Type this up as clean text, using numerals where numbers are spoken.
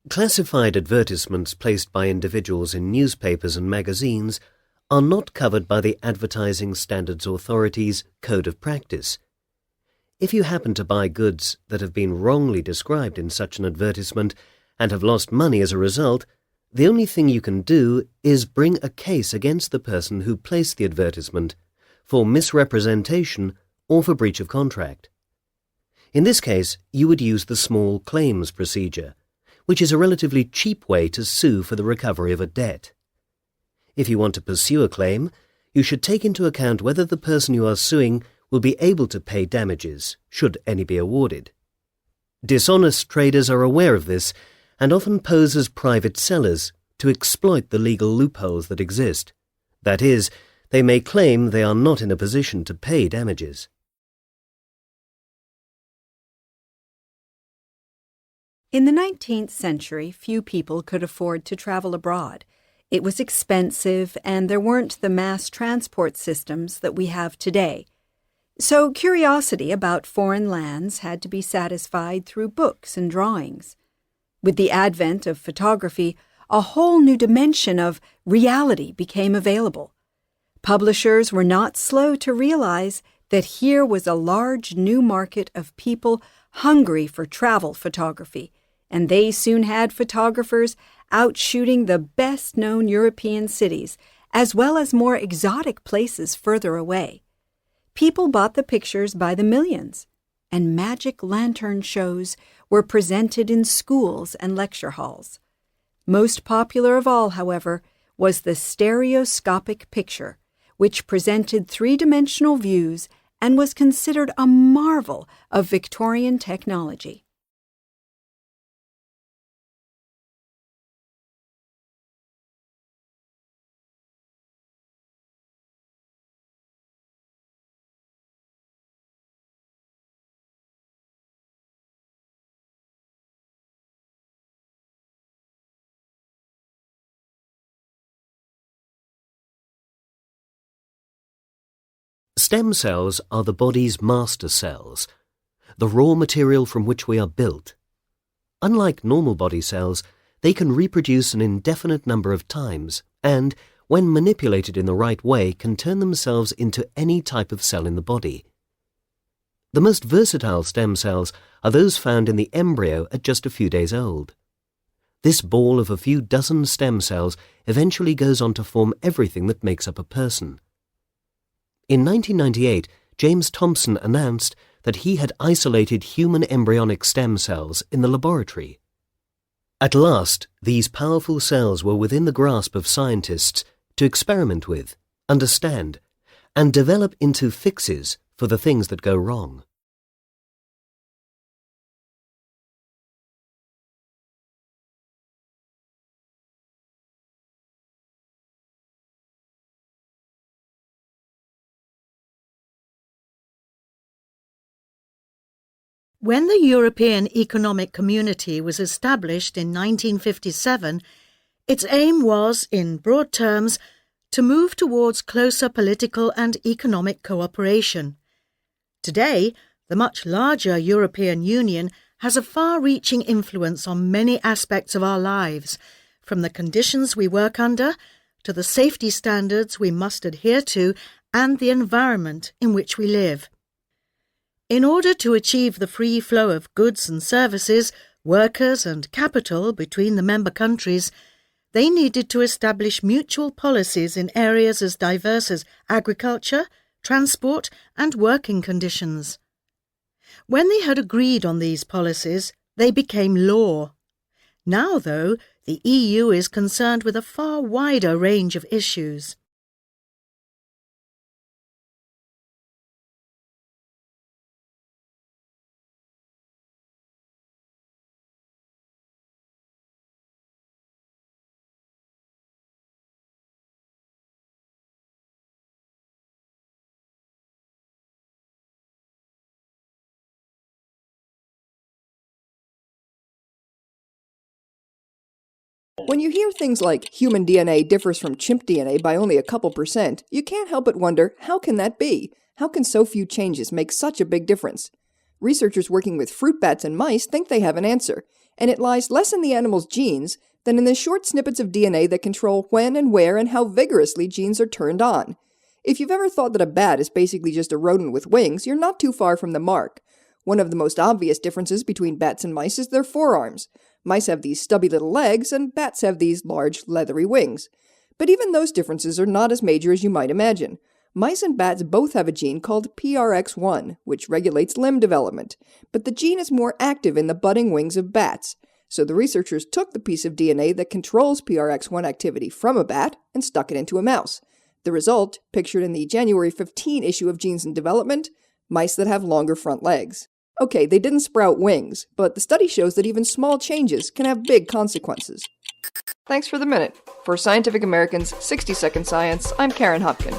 Classified advertisements placed by individuals in newspapers and magazines are not covered by the Advertising Standards Authority's Code of Practice. If you happen to buy goods that have been wrongly described in such an advertisement and have lost money as a result, the only thing you can do is bring a case against the person who placed the advertisement for misrepresentation or for breach of contract. In this case, you would use the small claims procedure, which is a relatively cheap way to sue for the recovery of a debt. If you want to pursue a claim, you should take into account whether the person you are suing will be able to pay damages, should any be awarded. Dishonest traders are aware of this and often pose as private sellers to exploit the legal loopholes that exist. That is, they may claim they are not in a position to pay damages. In the 19th century, few people could afford to travel abroad. It was expensive, and there weren't the mass transport systems that we have today. So curiosity about foreign lands had to be satisfied through books and drawings. With the advent of photography, a whole new dimension of reality became available. Publishers were not slow to realize that here was a large new market of people hungry for travel photography, and they soon had photographers out shooting the best-known European cities, as well as more exotic places further away. People bought the pictures by the millions, and magic lantern shows were presented in schools and lecture halls. Most popular of all, however, was the stereoscopic picture, which presented three-dimensional views and was considered a marvel of Victorian technology. Stem cells are the body's master cells, the raw material from which we are built. Unlike normal body cells, they can reproduce an indefinite number of times and, when manipulated in the right way, can turn themselves into any type of cell in the body. The most versatile stem cells are those found in the embryo at just a few days old. This ball of a few dozen stem cells eventually goes on to form everything that makes up a person. In 1998, James Thomson announced that he had isolated human embryonic stem cells in the laboratory. At last, these powerful cells were within the grasp of scientists to experiment with, understand, and develop into fixes for the things that go wrong. When the European Economic Community was established in 1957, its aim was, in broad terms, to move towards closer political and economic cooperation. Today, the much larger European Union has a far-reaching influence on many aspects of our lives, from the conditions we work under to the safety standards we must adhere to and the environment in which we live. In order to achieve the free flow of goods and services, workers and capital between the member countries, they needed to establish mutual policies in areas as diverse as agriculture, transport and working conditions. When they had agreed on these policies, they became law. Now, though, the EU is concerned with a far wider range of issues. When you hear things like human DNA differs from chimp DNA by only a couple %, you can't help but wonder, how can that be? How can so few changes make such a big difference? Researchers working with fruit bats and mice think they have an answer, and it lies less in the animal's genes than in the short snippets of DNA that control when and where and how vigorously genes are turned on. If you've ever thought that a bat is basically just a rodent with wings, you're not too far from the mark. One of the most obvious differences between bats and mice is their forearms. Mice have these stubby little legs, and bats have these large, leathery wings. But even those differences are not as major as you might imagine. Mice and bats both have a gene called PRX1, which regulates limb development, but the gene is more active in the budding wings of bats. So the researchers took the piece of DNA that controls PRX1 activity from a bat and stuck it into a mouse. The result, pictured in the January 15 issue of Genes in Development, mice that have longer front legs. Okay, they didn't sprout wings, but the study shows that even small changes can have big consequences. Thanks for the minute. For Scientific American's 60-Second Science, I'm Karen Hopkin.